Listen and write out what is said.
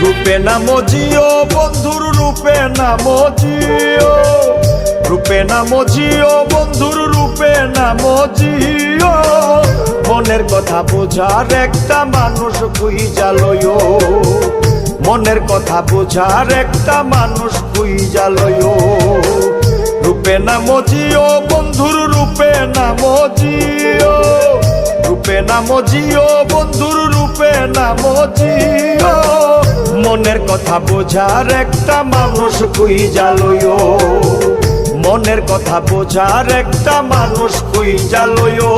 রূপে নাম জিও বন্ধুর রূপে নাম জিও, রূপে নাম জিও বন্ধুর রূপে নাম জিও। মনের কথা বোঝার একটা মানুষ খুঁজা লইও, মনের কথা বোঝার একটা মানুষ খুঁজা লইও। রূপে নাম জিও বন্ধুর রূপে নাম জিও, রূপে নাম জিও বন্ধুর রূপে নাম জিও। মনের কথা বোঝার একটা মানুষ খুঁজা লইও, মনের কথা বোঝার একটা মানুষ খুঁজা লইও।